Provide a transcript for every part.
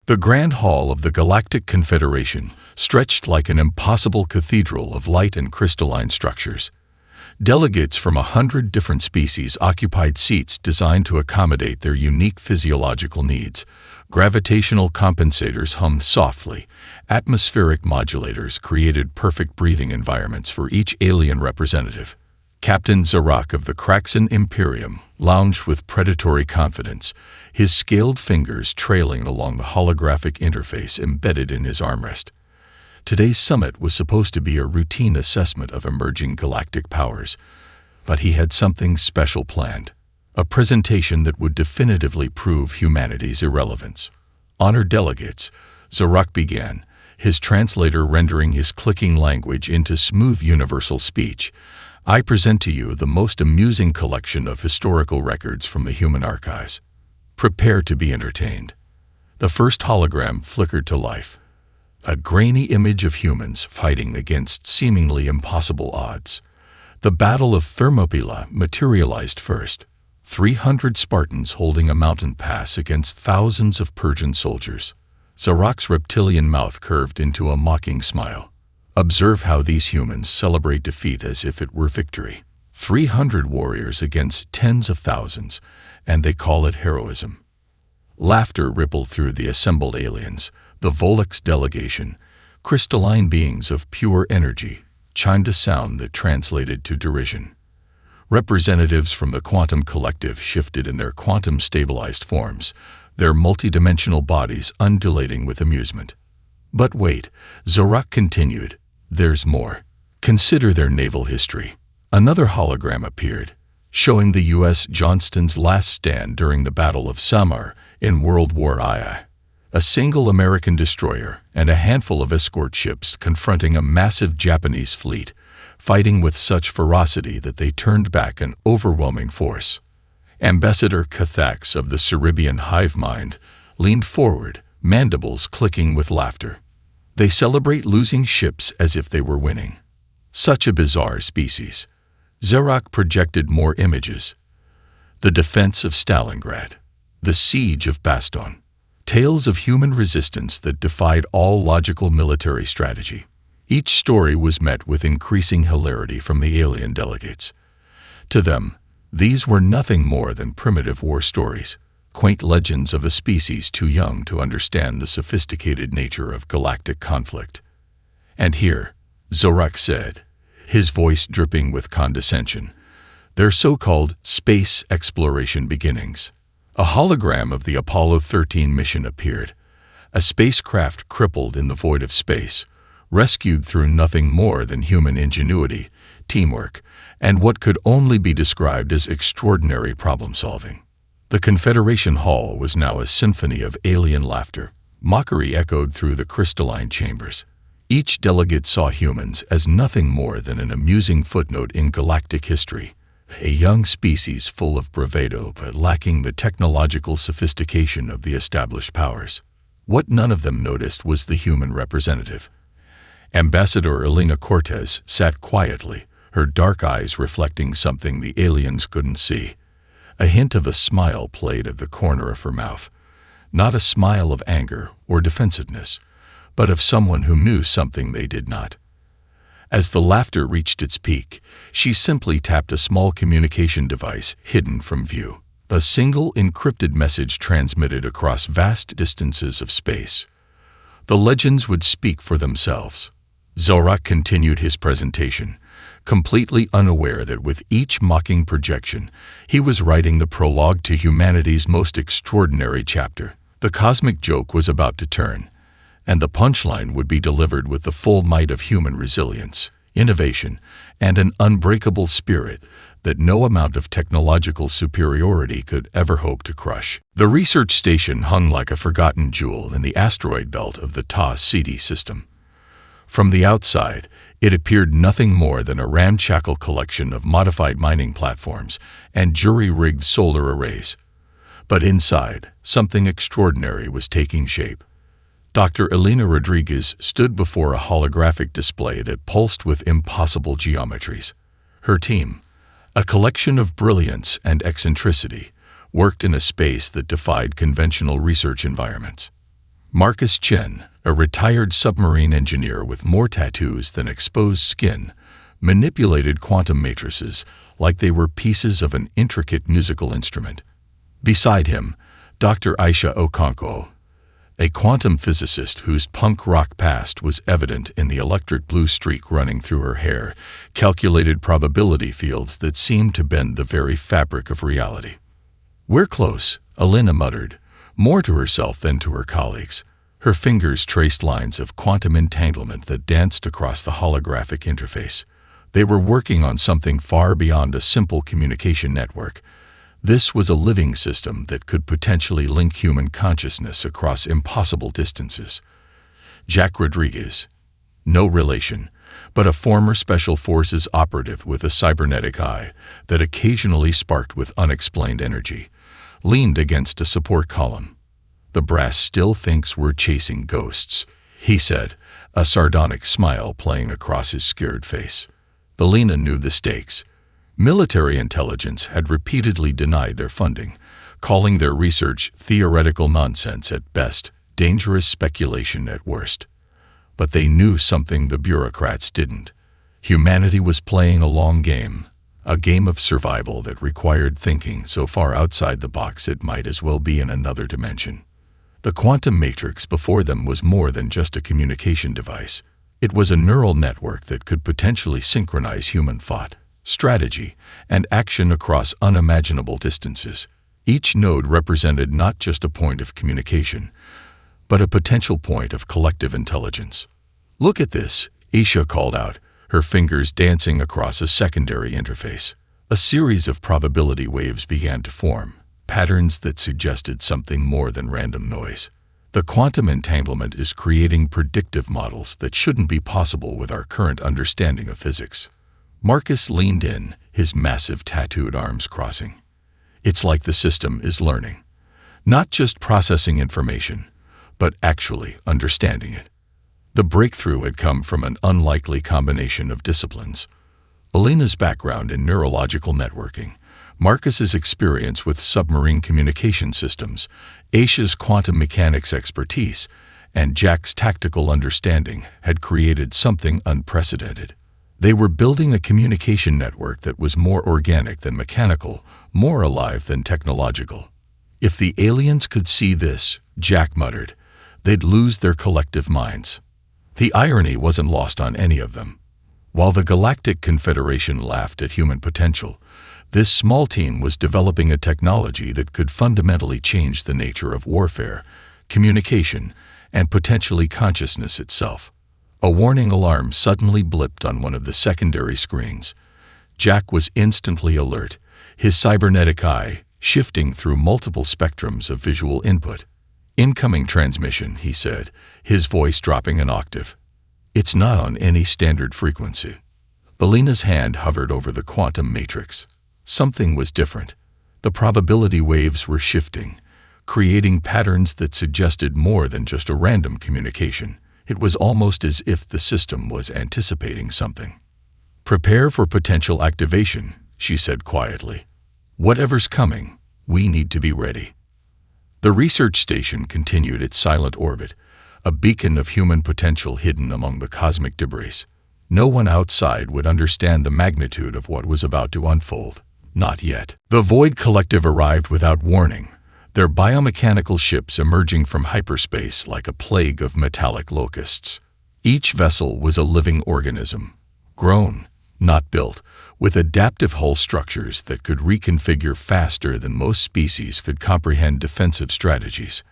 The Grand Hall of the Galactic Confederation stretched like an impossible cathedral of light and crystalline structures. Delegates from 100 different species occupied seats designed to accommodate their unique physiological needs. Gravitational compensators hummed softly. Atmospheric modulators created perfect breathing environments for each alien representative. Captain Zarak of the Kraxan Imperium lounged with predatory confidence, his scaled fingers trailing along the holographic interface embedded in his armrest. Today's summit was supposed to be a routine assessment of emerging galactic powers, but he had something special planned, a presentation that would definitively prove humanity's irrelevance. Honored delegates, Zarak began, his translator rendering his clicking language into smooth universal speech. I present to you the most amusing collection of historical records from the human archives. Prepare to be entertained. The first hologram flickered to life. A grainy image of humans fighting against seemingly impossible odds. The Battle of Thermopylae materialized first. 300 Spartans holding a mountain pass against thousands of Persian soldiers. Zarak's reptilian mouth curved into a mocking smile. Observe how these humans celebrate defeat as if it were victory. 300 warriors against tens of thousands, and they call it heroism. Laughter rippled through the assembled aliens. The Volux delegation, crystalline beings of pure energy, chimed a sound that translated to derision. Representatives from the quantum collective shifted in their quantum-stabilized forms, their multidimensional bodies undulating with amusement. But wait, Zarak continued, there's more. Consider their naval history. Another hologram appeared, showing the U.S. Johnston's last stand during the Battle of Samar in World War II. A single American destroyer and a handful of escort ships confronting a massive Japanese fleet, fighting with such ferocity that they turned back an overwhelming force. Ambassador Cathax of the Cerebian hive mind leaned forward, mandibles clicking with laughter. They celebrate losing ships as if they were winning. Such a bizarre species. Zarak projected more images. The defense of Stalingrad. The siege of Baston. Tales of human resistance that defied all logical military strategy. Each story was met with increasing hilarity from the alien delegates. To them, these were nothing more than primitive war stories, quaint legends of a species too young to understand the sophisticated nature of galactic conflict. And here, Zarak said, his voice dripping with condescension, their so-called space exploration beginnings. A hologram of the Apollo 13 mission appeared, a spacecraft crippled in the void of space, rescued through nothing more than human ingenuity, teamwork, and what could only be described as extraordinary problem-solving. The Confederation Hall was now a symphony of alien laughter. Mockery echoed through the crystalline chambers. Each delegate saw humans as nothing more than an amusing footnote in galactic history. A young species full of bravado but lacking the technological sophistication of the established powers. What none of them noticed was the human representative. Ambassador Elena Cortez sat quietly, her dark eyes reflecting something the aliens couldn't see. A hint of a smile played at the corner of her mouth. Not a smile of anger or defensiveness, but of someone who knew something they did not. As the laughter reached its peak, she simply tapped a small communication device hidden from view. A single encrypted message transmitted across vast distances of space. The legends would speak for themselves. Zarak continued his presentation, completely unaware that with each mocking projection, he was writing the prologue to humanity's most extraordinary chapter. The cosmic joke was about to turn, and the punchline would be delivered with the full might of human resilience, innovation, and an unbreakable spirit that no amount of technological superiority could ever hope to crush. The research station hung like a forgotten jewel in the asteroid belt of the Ta-CD system. From the outside, it appeared nothing more than a ramshackle collection of modified mining platforms and jury-rigged solar arrays. But inside, something extraordinary was taking shape. Dr. Elena Rodriguez stood before a holographic display that pulsed with impossible geometries. Her team, a collection of brilliance and eccentricity, worked in a space that defied conventional research environments. Marcus Chen, a retired submarine engineer with more tattoos than exposed skin, manipulated quantum matrices like they were pieces of an intricate musical instrument. Beside him, Dr. Aisha Okonkwo, a quantum physicist whose punk rock past was evident in the electric blue streak running through her hair, calculated probability fields that seemed to bend the very fabric of reality. "We're close," Alina muttered, more to herself than to her colleagues. Her fingers traced lines of quantum entanglement that danced across the holographic interface. They were working on something far beyond a simple communication network. This was a living system that could potentially link human consciousness across impossible distances. Jack Rodriguez, no relation, but a former Special Forces operative with a cybernetic eye that occasionally sparked with unexplained energy, leaned against a support column. "The brass still thinks we're chasing ghosts," he said, a sardonic smile playing across his scared face. Alina knew the stakes. Military intelligence had repeatedly denied their funding, calling their research theoretical nonsense at best, dangerous speculation at worst. But they knew something the bureaucrats didn't. Humanity was playing a long game, a game of survival that required thinking so far outside the box it might as well be in another dimension. The quantum matrix before them was more than just a communication device. It was a neural network that could potentially synchronize human thought, strategy, and action across unimaginable distances. Each node represented not just a point of communication, but a potential point of collective intelligence. "Look at this," Isha called out, her fingers dancing across a secondary interface. A series of probability waves began to form, patterns that suggested something more than random noise. The quantum entanglement is creating predictive models that shouldn't be possible with our current understanding of physics. Marcus leaned in, his massive tattooed arms crossing. "It's like the system is learning. Not just processing information, but actually understanding it." The breakthrough had come from an unlikely combination of disciplines. Alina's background in neurological networking, Marcus's experience with submarine communication systems, Aisha's quantum mechanics expertise, and Jack's tactical understanding had created something unprecedented. They were building a communication network that was more organic than mechanical, more alive than technological. "If the aliens could see this," Jack muttered, "they'd lose their collective minds." The irony wasn't lost on any of them. While the Galactic Confederation laughed at human potential, this small team was developing a technology that could fundamentally change the nature of warfare, communication, and potentially consciousness itself. A warning alarm suddenly blipped on one of the secondary screens. Jack was instantly alert, his cybernetic eye shifting through multiple spectrums of visual input. "Incoming transmission," he said, his voice dropping an octave. "It's not on any standard frequency." Alina's hand hovered over the quantum matrix. Something was different. The probability waves were shifting, creating patterns that suggested more than just a random communication. It was almost as if the system was anticipating something. "Prepare for potential activation," she said quietly. "Whatever's coming, we need to be ready." The research station continued its silent orbit, a beacon of human potential hidden among the cosmic debris. No one outside would understand the magnitude of what was about to unfold. Not yet. The Void Collective arrived without warning, their biomechanical ships emerging from hyperspace like a plague of metallic locusts. Each vessel was a living organism, grown, not built, with adaptive hull structures that could reconfigure faster than most species could comprehend defensive strategies.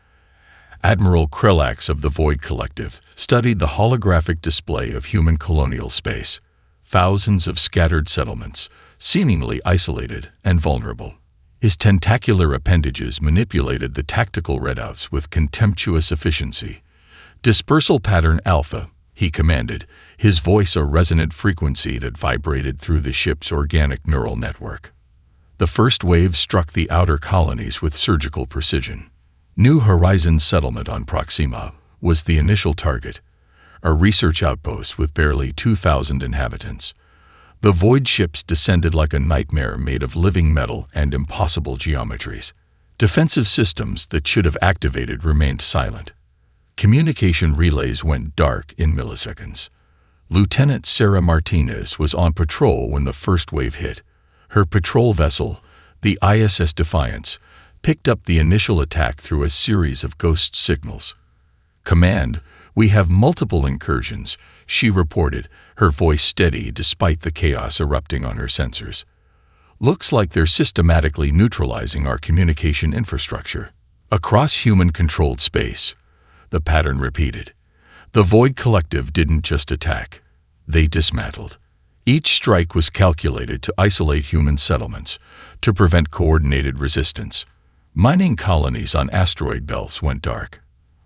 Admiral Krellax of the Void Collective studied the holographic display of human colonial space, thousands of scattered settlements, seemingly isolated and vulnerable. His tentacular appendages manipulated the tactical readouts with contemptuous efficiency. "Dispersal pattern alpha," he commanded, his voice a resonant frequency that vibrated through the ship's organic neural network. The first wave struck the outer colonies with surgical precision. New Horizons settlement on Proxima was the initial target, a research outpost with barely 2,000 inhabitants. The void ships descended like a nightmare made of living metal and impossible geometries. Defensive systems that should have activated remained silent. Communication relays went dark in milliseconds. Lieutenant Sarah Martinez was on patrol when the first wave hit. Her patrol vessel, the ISS Defiance, picked up the initial attack through a series of ghost signals. "Command, we have multiple incursions," she reported, her voice steady despite the chaos erupting on her sensors. "Looks like they're systematically neutralizing our communication infrastructure." Across human-controlled space, the pattern repeated. The Void Collective didn't just attack. They dismantled. Each strike was calculated to isolate human settlements, to prevent coordinated resistance. Mining colonies on asteroid belts went dark.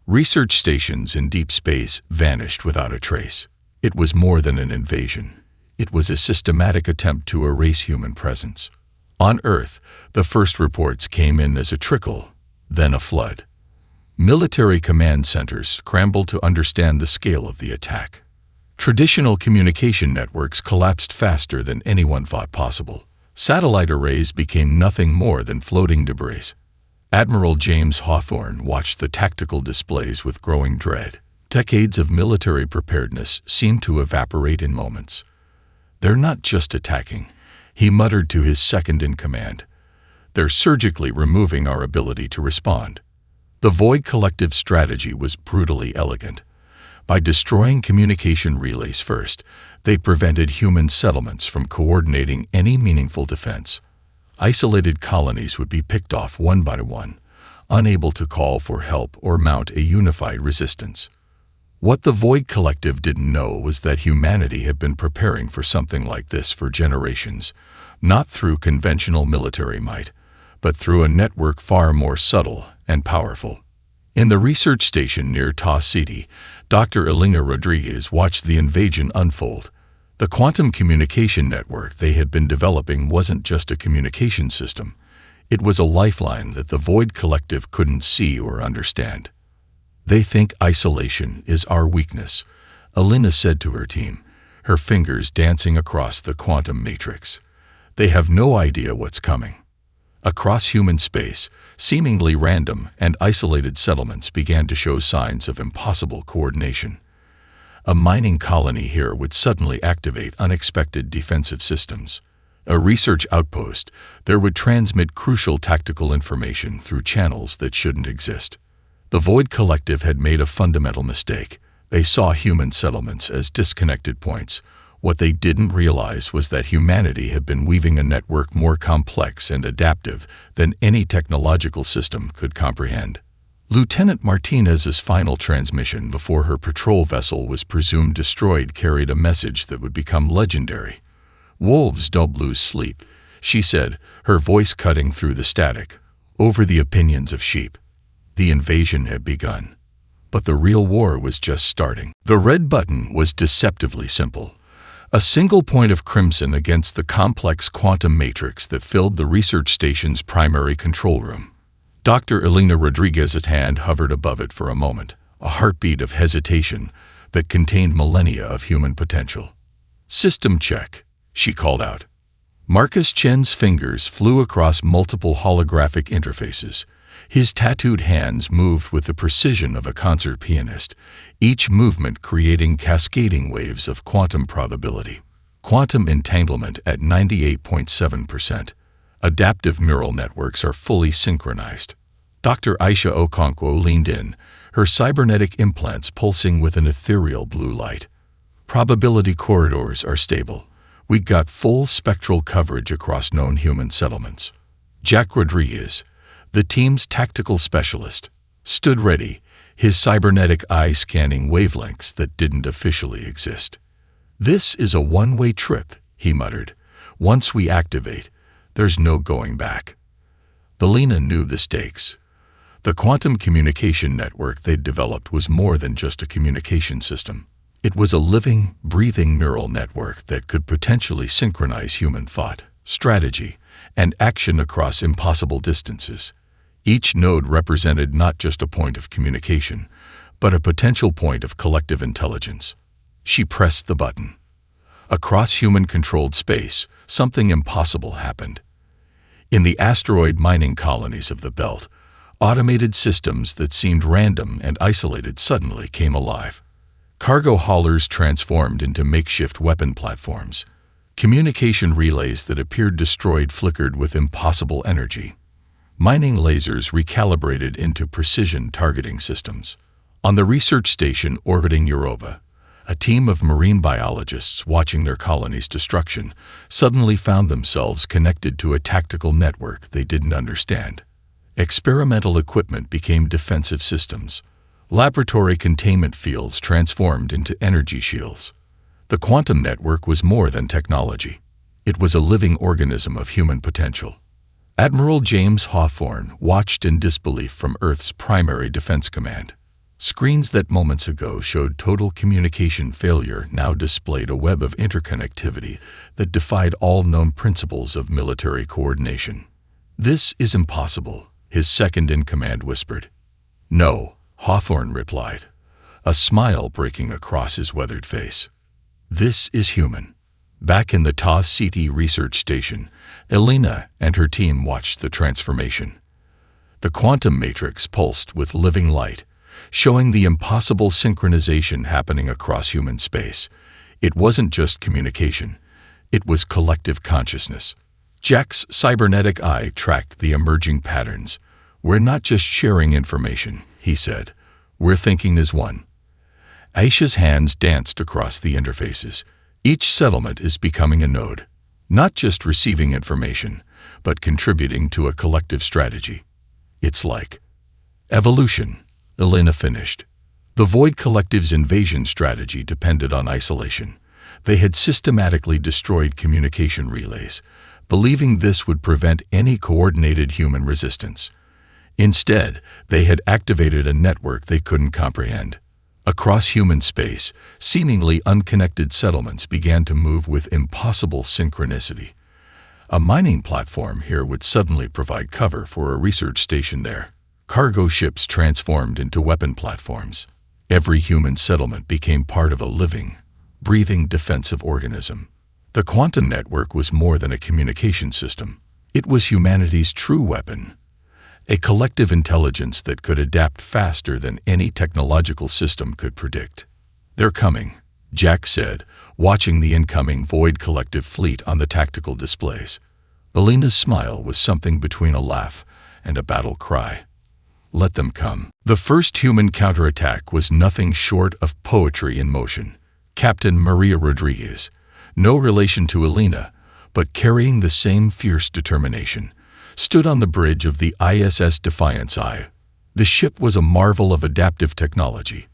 Research stations in deep space vanished without a trace. It was more than an invasion. It was a systematic attempt to erase human presence. On Earth, the first reports came in as a trickle, then a flood. Military command centers scrambled to understand the scale of the attack. Traditional communication networks collapsed faster than anyone thought possible. Satellite arrays became nothing more than floating debris. Admiral James Hawthorne watched the tactical displays with growing dread. Decades of military preparedness seemed to evaporate in moments. "They're not just attacking," he muttered to his second-in-command. "They're surgically removing our ability to respond." The Void Collective strategy was brutally elegant. By destroying communication relays first, they prevented human settlements from coordinating any meaningful defense. Isolated colonies would be picked off one by one, unable to call for help or mount a unified resistance. What the Void Collective didn't know was that humanity had been preparing for something like this for generations, not through conventional military might, but through a network far more subtle and powerful. In the research station near Taw City, Dr. Elena Rodriguez watched the invasion unfold. The quantum communication network they had been developing wasn't just a communication system. It was a lifeline that the Void Collective couldn't see or understand. "They think isolation is our weakness," Elena said to her team, her fingers dancing across the quantum matrix. "They have no idea what's coming." Across human space, seemingly random and isolated settlements began to show signs of impossible coordination. A mining colony here would suddenly activate unexpected defensive systems. A research outpost there would transmit crucial tactical information through channels that shouldn't exist. The Void Collective had made a fundamental mistake. They saw human settlements as disconnected points. What they didn't realize was that humanity had been weaving a network more complex and adaptive than any technological system could comprehend. Lieutenant Martinez's final transmission before her patrol vessel was presumed destroyed carried a message that would become legendary. "Wolves don't lose sleep," she said, her voice cutting through the static, "over the opinions of sheep." The invasion had begun. But the real war was just starting. The red button was deceptively simple. A single point of crimson against the complex quantum matrix that filled the research station's primary control room. Dr. Elena Rodriguez's hand hovered above it for a moment, a heartbeat of hesitation that contained millennia of human potential. "System check," she called out. Marcus Chen's fingers flew across multiple holographic interfaces. His tattooed hands moved with the precision of a concert pianist, each movement creating cascading waves of quantum probability. Quantum entanglement at 98.7%. Adaptive neural networks are fully synchronized. Dr. Aisha Okonkwo leaned in, her cybernetic implants pulsing with an ethereal blue light. "Probability corridors are stable. We got full spectral coverage across known human settlements." Jack Rodriguez, the team's tactical specialist, stood ready, his cybernetic eye scanning wavelengths that didn't officially exist. "This is a one-way trip," he muttered. "Once we activate, there's no going back." Elena knew the stakes. The quantum communication network they'd developed was more than just a communication system. It was a living, breathing neural network that could potentially synchronize human thought, strategy, and action across impossible distances. Each node represented not just a point of communication, but a potential point of collective intelligence. She pressed the button. Across human-controlled space, something impossible happened. In the asteroid mining colonies of the belt, Automated systems that seemed random and isolated suddenly came alive. Cargo haulers transformed into makeshift weapon platforms. Communication relays that appeared destroyed flickered with impossible energy. Mining lasers recalibrated into precision targeting systems. On the research station orbiting Europa, a team of marine biologists watching their colony's destruction suddenly found themselves connected to a tactical network they didn't understand. Experimental equipment became defensive systems. Laboratory containment fields transformed into energy shields. The quantum network was more than technology. It was a living organism of human potential. Admiral James Hawthorne watched in disbelief from Earth's primary defense command. Screens that moments ago showed total communication failure now displayed a web of interconnectivity that defied all known principles of military coordination. "This is impossible," his second-in-command whispered. "No," Hawthorne replied, a smile breaking across his weathered face. "This is human." Back in the Ta City research station, Elena and her team watched the transformation. The quantum matrix pulsed with living light, showing the impossible synchronization happening across human space. It wasn't just communication. It was collective consciousness. Jack's cybernetic eye tracked the emerging patterns. "We're not just sharing information," he said. "We're thinking as one." Aisha's hands danced across the interfaces. Each settlement is becoming a node, not just receiving information, but contributing to a collective strategy. "It's like evolution," Elena finished. The Void Collective's invasion strategy depended on isolation. They had systematically destroyed communication relays, believing this would prevent any coordinated human resistance. Instead, they had activated a network they couldn't comprehend. Across human space, seemingly unconnected settlements began to move with impossible synchronicity. A mining platform here would suddenly provide cover for a research station there. Cargo ships transformed into weapon platforms. Every human settlement became part of a living, breathing defensive organism. The quantum network was more than a communication system. It was humanity's true weapon. A collective intelligence that could adapt faster than any technological system could predict. "They're coming," Jack said, watching the incoming Void Collective fleet on the tactical displays. Elena's smile was something between a laugh and a battle cry. Let them come. The first human counterattack was nothing short of poetry in motion. Captain Maria Rodriguez, no relation to Elena, but carrying the same fierce determination, stood on the bridge of the ISS Defiance I. The ship was a marvel of adaptive technology,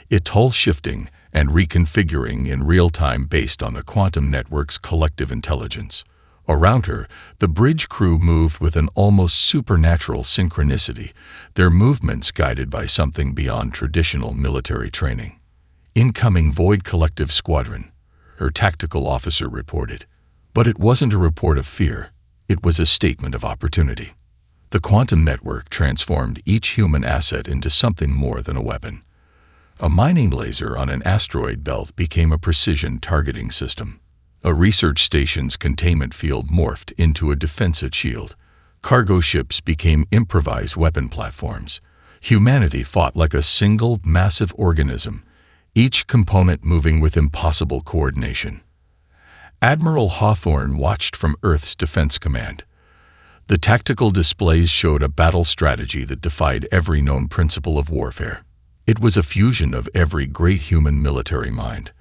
its hull shifting and reconfiguring in real time based on the quantum network's collective intelligence. Around her, the bridge crew moved with an almost supernatural synchronicity, their movements guided by something beyond traditional military training. "Incoming Void Collective Squadron," her tactical officer reported. But it wasn't a report of fear. It was a statement of opportunity. The quantum network transformed each human asset into something more than a weapon. A mining laser on an asteroid belt became a precision targeting system. A research station's containment field morphed into a defensive shield. Cargo ships became improvised weapon platforms. Humanity fought like a single, massive organism, each component moving with impossible coordination. Admiral Hawthorne watched from Earth's Defense Command. The tactical displays showed a battle strategy that defied every known principle of warfare. It was a fusion of every great human military mind.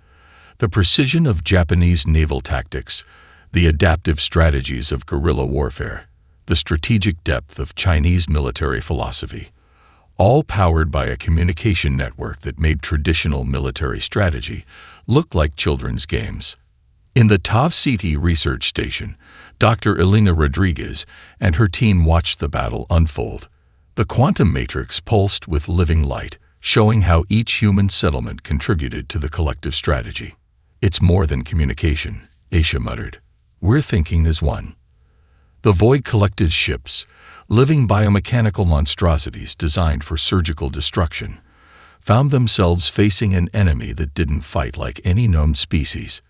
The precision of Japanese naval tactics, the adaptive strategies of guerrilla warfare, the strategic depth of Chinese military philosophy, all powered by a communication network that made traditional military strategy look like children's games. In the Ta City research station, Dr. Elena Rodriguez and her team watched the battle unfold. The quantum matrix pulsed with living light, showing how each human settlement contributed to the collective strategy. "It's more than communication," Aisha muttered. "We're thinking as one." The Void Collective's ships, living biomechanical monstrosities designed for surgical destruction, found themselves facing an enemy that didn't fight like any known species.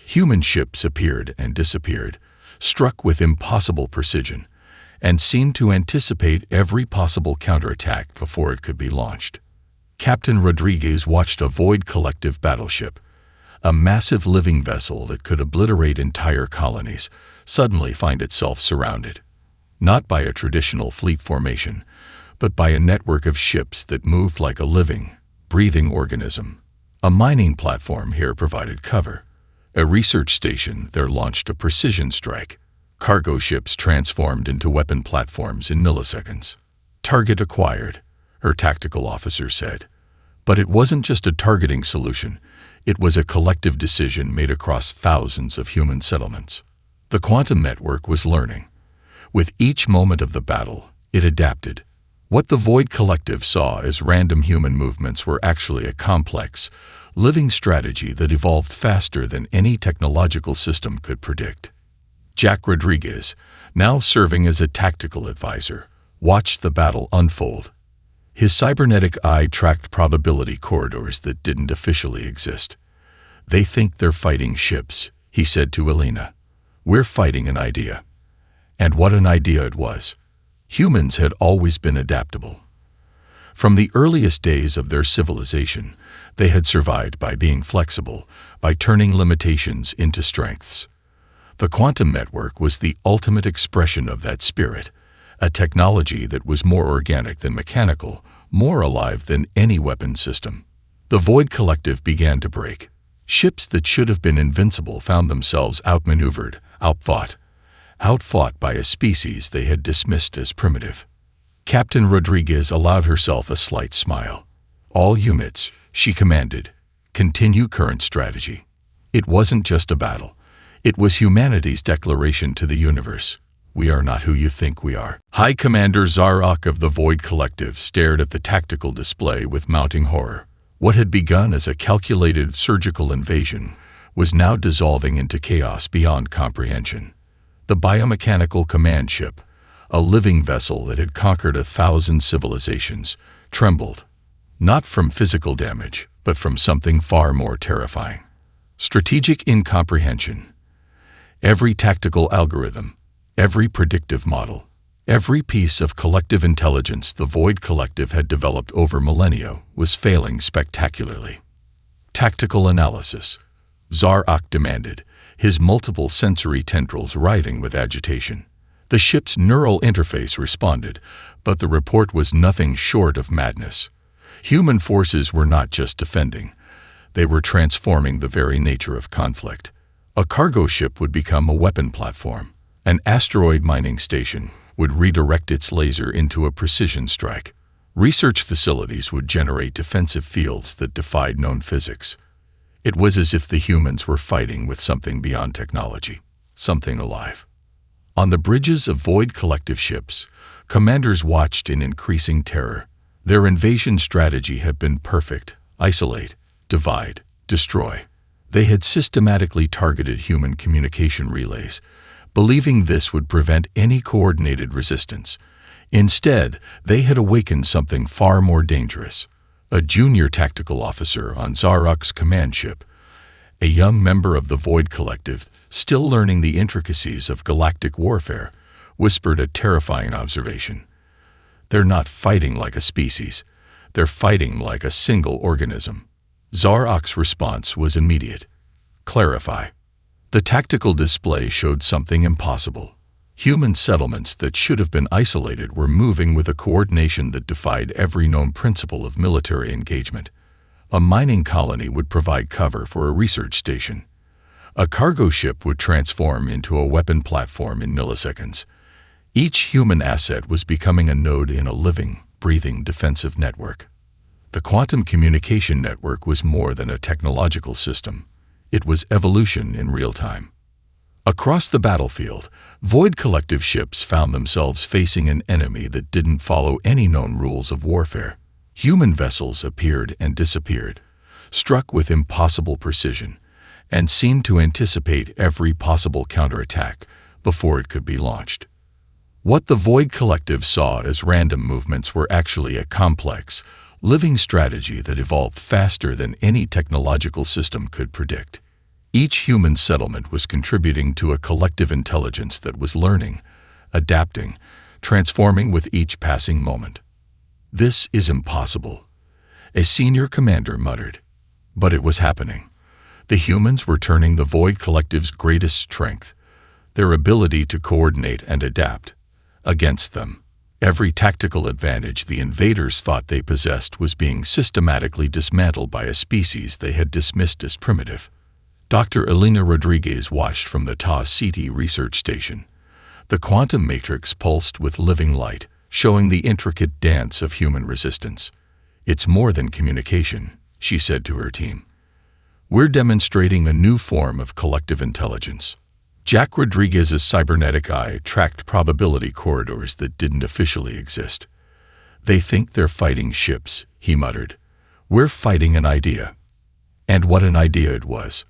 Human ships appeared and disappeared, struck with impossible precision, and seemed to anticipate every possible counterattack before it could be launched. Captain Rodriguez watched a Void Collective battleship, a massive living vessel that could obliterate entire colonies, suddenly find itself surrounded, not by a traditional fleet formation, but by a network of ships that moved like a living, breathing organism. A mining platform here provided cover. A research station there launched a precision strike. Cargo ships transformed into weapon platforms in milliseconds. Target acquired, her tactical officer said. But it wasn't just a targeting solution. It was a collective decision made across thousands of human settlements. The quantum network was learning. With each moment of the battle, it adapted. What the Void Collective saw as random human movements were actually a complex, living strategy that evolved faster than any technological system could predict. Jack Rodriguez, now serving as a tactical advisor, watched the battle unfold. His cybernetic eye tracked probability corridors that didn't officially exist. "They think they're fighting ships," he said to Elena. "We're fighting an idea." And what an idea it was. Humans had always been adaptable. From the earliest days of their civilization, they had survived by being flexible, by turning limitations into strengths. The quantum network was the ultimate expression of that spirit, a technology that was more organic than mechanical, more alive than any weapon system. The Void Collective began to break. Ships that should have been invincible found themselves outmaneuvered, outfought by a species they had dismissed as primitive. Captain Rodriguez allowed herself a slight smile. "All units," she commanded, "continue current strategy." It wasn't just a battle. It was humanity's declaration to the universe. We are not who you think we are. High Commander Zarok of the Void Collective stared at the tactical display with mounting horror. What had begun as a calculated surgical invasion was now dissolving into chaos beyond comprehension. The biomechanical command ship, a living vessel that had conquered 1,000 civilizations, trembled, not from physical damage, but from something far more terrifying. Strategic incomprehension. Every tactical algorithm, every predictive model, every piece of collective intelligence the Void Collective had developed over millennia was failing spectacularly. Tactical analysis, Zarok demanded, his multiple sensory tendrils writhing with agitation. The ship's neural interface responded, but the report was nothing short of madness. Human forces were not just defending. They were transforming the very nature of conflict. A cargo ship would become a weapon platform. An asteroid mining station would redirect its laser into a precision strike. Research facilities would generate defensive fields that defied known physics. It was as if the humans were fighting with something beyond technology, something alive. On the bridges of Void Collective ships, commanders watched in increasing terror. Their invasion strategy had been perfect: isolate, divide, destroy. They had systematically targeted human communication relays, believing this would prevent any coordinated resistance. Instead, they had awakened something far more dangerous. A junior tactical officer on Zarok's command ship, a young member of the Void Collective, still learning the intricacies of galactic warfare, whispered a terrifying observation. "They're not fighting like a species. They're fighting like a single organism." Zarok's response was immediate. "Clarify." The tactical display showed something impossible. Human settlements that should have been isolated were moving with a coordination that defied every known principle of military engagement. A mining colony would provide cover for a research station. A cargo ship would transform into a weapon platform in milliseconds. Each human asset was becoming a node in a living, breathing defensive network. The quantum communication network was more than a technological system. It was evolution in real time. Across the battlefield, Void Collective ships found themselves facing an enemy that didn't follow any known rules of warfare. Human vessels appeared and disappeared, struck with impossible precision, and seemed to anticipate every possible counterattack before it could be launched. What the Void Collective saw as random movements were actually a complex, living strategy that evolved faster than any technological system could predict. Each human settlement was contributing to a collective intelligence that was learning, adapting, transforming with each passing moment. "This is impossible," a senior commander muttered. But it was happening. The humans were turning the Void Collective's greatest strength, their ability to coordinate and adapt, against them. Every tactical advantage the invaders thought they possessed was being systematically dismantled by a species they had dismissed as primitive. Dr. Elena Rodriguez watched from the HFY research station. The quantum matrix pulsed with living light, showing the intricate dance of human resistance. "It's more than communication," she said to her team. "We're demonstrating a new form of collective intelligence." Jack Rodriguez's cybernetic eye tracked probability corridors that didn't officially exist. "They think they're fighting ships," he muttered. "We're fighting an idea." And what an idea it was.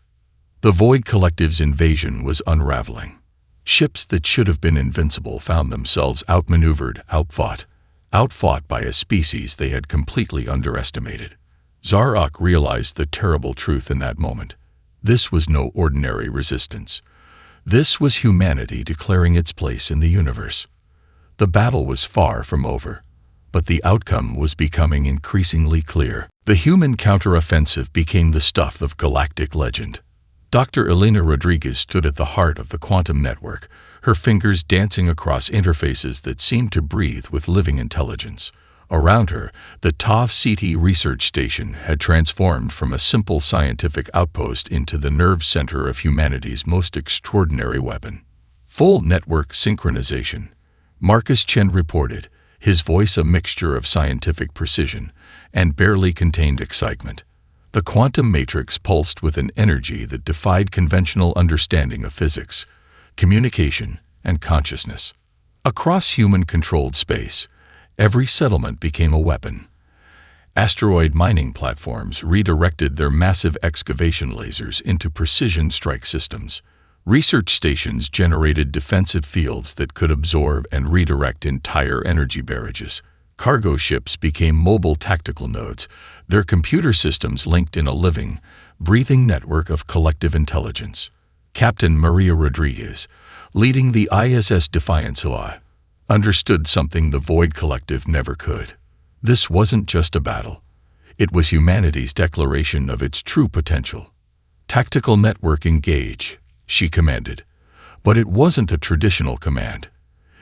The Void Collective's invasion was unraveling. Ships that should have been invincible found themselves outmaneuvered, outfought by a species they had completely underestimated. Zarok realized the terrible truth in that moment. This was no ordinary resistance. This was humanity declaring its place in the universe. The battle was far from over, but the outcome was becoming increasingly clear. The human counteroffensive became the stuff of galactic legend. Dr. Elena Rodriguez stood at the heart of the quantum network, her fingers dancing across interfaces that seemed to breathe with living intelligence. Around her, the HFY research station had transformed from a simple scientific outpost into the nerve center of humanity's most extraordinary weapon. "Full network synchronization," Marcus Chen reported, his voice a mixture of scientific precision and barely contained excitement. The quantum matrix pulsed with an energy that defied conventional understanding of physics, communication, and consciousness. Across human-controlled space, every settlement became a weapon. Asteroid mining platforms redirected their massive excavation lasers into precision strike systems. Research stations generated defensive fields that could absorb and redirect entire energy barrages. Cargo ships became mobile tactical nodes, their computer systems linked in a living, breathing network of collective intelligence. Captain Maria Rodriguez, leading the ISS Defiance, understood something the Void Collective never could. This wasn't just a battle. It was humanity's declaration of its true potential. "Tactical network engage," she commanded. But it wasn't a traditional command.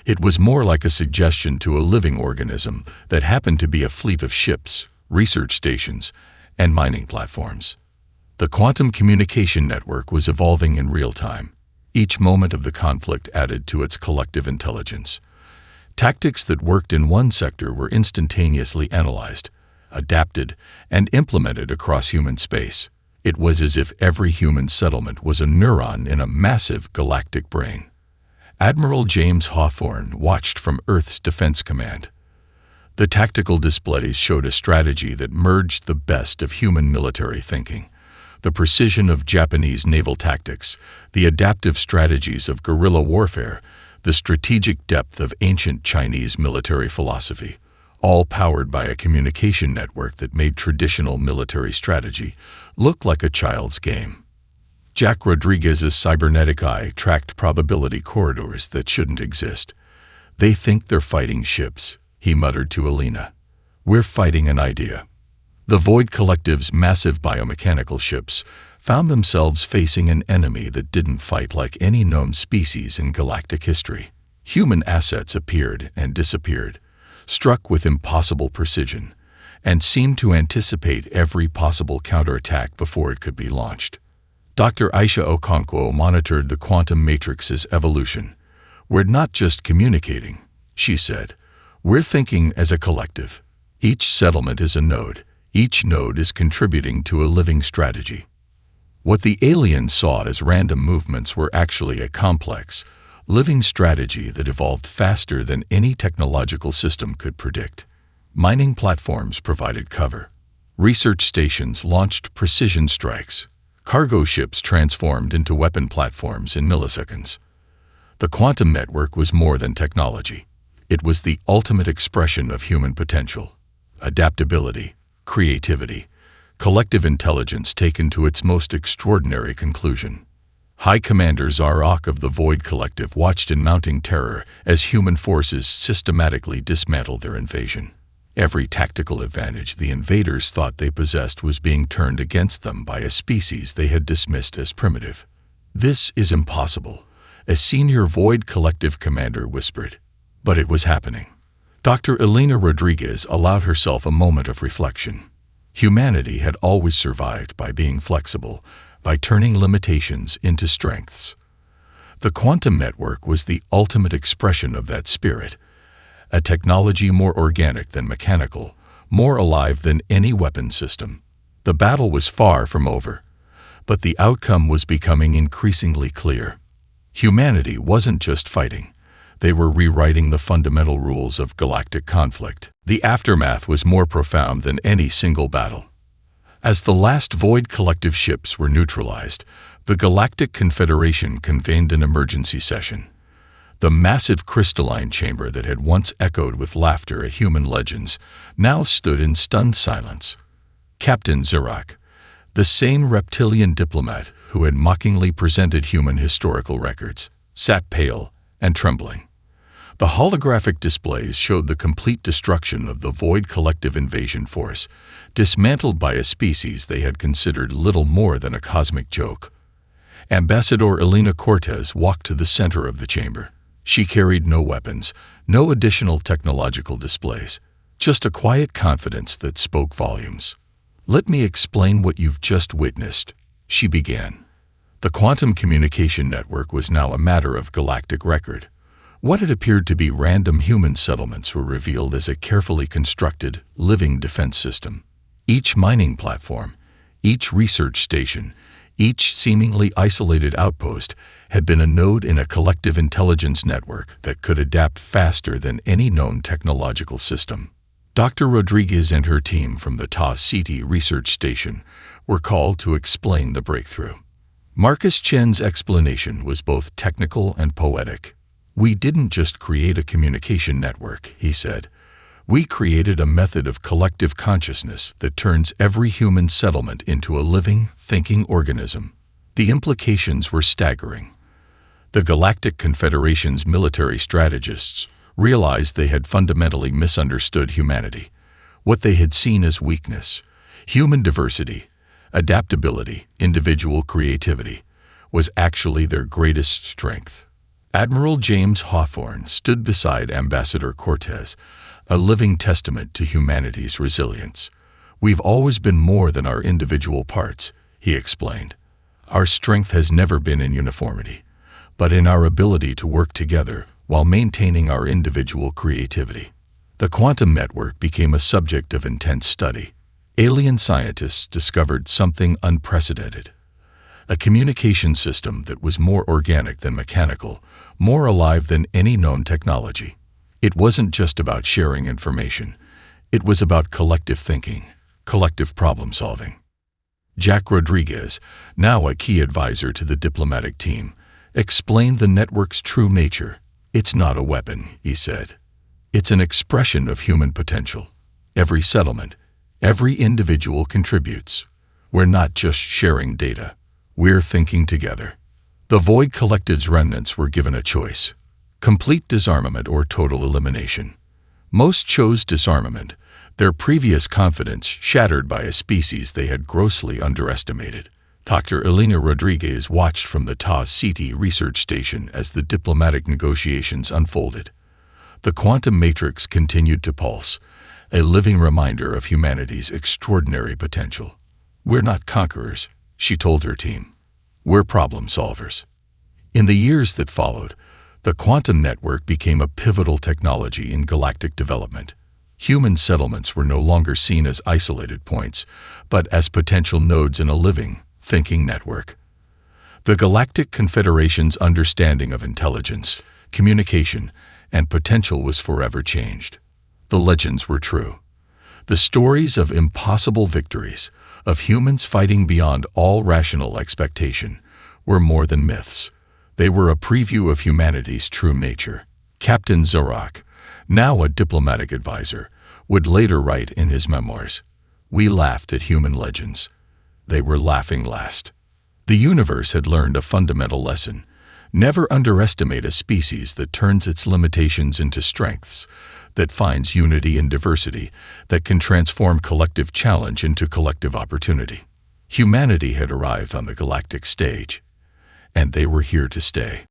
It was more like a suggestion to a living organism that happened to be a fleet of ships, research stations, and mining platforms. The quantum communication network was evolving in real time. Each moment of the conflict added to its collective intelligence. Tactics that worked in one sector were instantaneously analyzed, adapted, and implemented across human space. It was as if every human settlement was a neuron in a massive galactic brain. Admiral James Hawthorne watched from Earth's Defense Command. The tactical displays showed a strategy that merged the best of human military thinking, the precision of Japanese naval tactics, the adaptive strategies of guerrilla warfare, the strategic depth of ancient Chinese military philosophy, all powered by a communication network that made traditional military strategy look like a child's game. Jack Rodriguez's cybernetic eye tracked probability corridors that shouldn't exist. "They think they're fighting ships," he muttered to Elena. "We're fighting an idea." The Void Collective's massive biomechanical ships found themselves facing an enemy that didn't fight like any known species in galactic history. Human assets appeared and disappeared, struck with impossible precision, and seemed to anticipate every possible counterattack before it could be launched. Dr. Aisha Okonkwo monitored the quantum matrix's evolution. "We're not just communicating," she said. "We're thinking as a collective. Each settlement is a node. Each node is contributing to a living strategy." What the aliens saw as random movements were actually a complex, living strategy that evolved faster than any technological system could predict. Mining platforms provided cover. Research stations launched precision strikes. Cargo ships transformed into weapon platforms in milliseconds. The quantum network was more than technology. It was the ultimate expression of human potential. Adaptability, creativity, collective intelligence taken to its most extraordinary conclusion. High Commander Zarok of the Void Collective watched in mounting terror as human forces systematically dismantled their invasion. Every tactical advantage the invaders thought they possessed was being turned against them by a species they had dismissed as primitive. "This is impossible," a senior Void Collective commander whispered. But it was happening. Dr. Elena Rodriguez allowed herself a moment of reflection. Humanity had always survived by being flexible, by turning limitations into strengths. The quantum network was the ultimate expression of that spirit, a technology more organic than mechanical, more alive than any weapon system. The battle was far from over, but the outcome was becoming increasingly clear. Humanity wasn't just fighting. They were rewriting the fundamental rules of galactic conflict. The aftermath was more profound than any single battle. As the last Void Collective ships were neutralized, the Galactic Confederation convened an emergency session. The massive crystalline chamber that had once echoed with laughter at human legends now stood in stunned silence. Captain Zarok, the same reptilian diplomat who had mockingly presented human historical records, sat pale and trembling. The holographic displays showed the complete destruction of the Void Collective invasion force, dismantled by a species they had considered little more than a cosmic joke. Ambassador Elena Cortez walked to the center of the chamber. She carried no weapons, no additional technological displays, just a quiet confidence that spoke volumes. "Let me explain what you've just witnessed," she began. The quantum communication network was now a matter of galactic record. What had appeared to be random human settlements were revealed as a carefully constructed, living defense system. Each mining platform, each research station, each seemingly isolated outpost had been a node in a collective intelligence network that could adapt faster than any known technological system. Dr. Rodriguez and her team from the Ta City research station were called to explain the breakthrough. Marcus Chen's explanation was both technical and poetic. "We didn't just create a communication network," he said. "We created a method of collective consciousness that turns every human settlement into a living, thinking organism." The implications were staggering. The Galactic Confederation's military strategists realized they had fundamentally misunderstood humanity. What they had seen as weakness, human diversity, adaptability, individual creativity, was actually their greatest strength. Admiral James Hawthorne stood beside Ambassador Cortez, a living testament to humanity's resilience. "We've always been more than our individual parts," he explained. "Our strength has never been in uniformity, but in our ability to work together while maintaining our individual creativity." The quantum network became a subject of intense study. Alien scientists discovered something unprecedented. A communication system that was more organic than mechanical, more alive than any known technology. It wasn't just about sharing information. It was about collective thinking, collective problem solving. Jack Rodriguez, now a key advisor to the diplomatic team, explained the network's true nature. "It's not a weapon," he said. "It's an expression of human potential. Every settlement, every individual contributes. We're not just sharing data. We're thinking together." The Void Collective's remnants were given a choice: complete disarmament or total elimination. Most chose disarmament, their previous confidence shattered by a species they had grossly underestimated. Dr. Elena Rodriguez watched from the Ta City research station as the diplomatic negotiations unfolded. The quantum matrix continued to pulse, a living reminder of humanity's extraordinary potential. "We're not conquerors," she told her team. "We're problem solvers." In the years that followed, the quantum network became a pivotal technology in galactic development. Human settlements were no longer seen as isolated points, but as potential nodes in a living, thinking network. The Galactic Confederation's understanding of intelligence, communication, and potential was forever changed. The legends were true. The stories of impossible victories, of humans fighting beyond all rational expectation, were more than myths. They were a preview of humanity's true nature. Captain Zarok, now a diplomatic advisor, would later write in his memoirs, "We laughed at human legends. They were laughing last." The universe had learned a fundamental lesson. Never underestimate a species that turns its limitations into strengths, that finds unity in diversity, that can transform collective challenge into collective opportunity. Humanity had arrived on the galactic stage, and they were here to stay.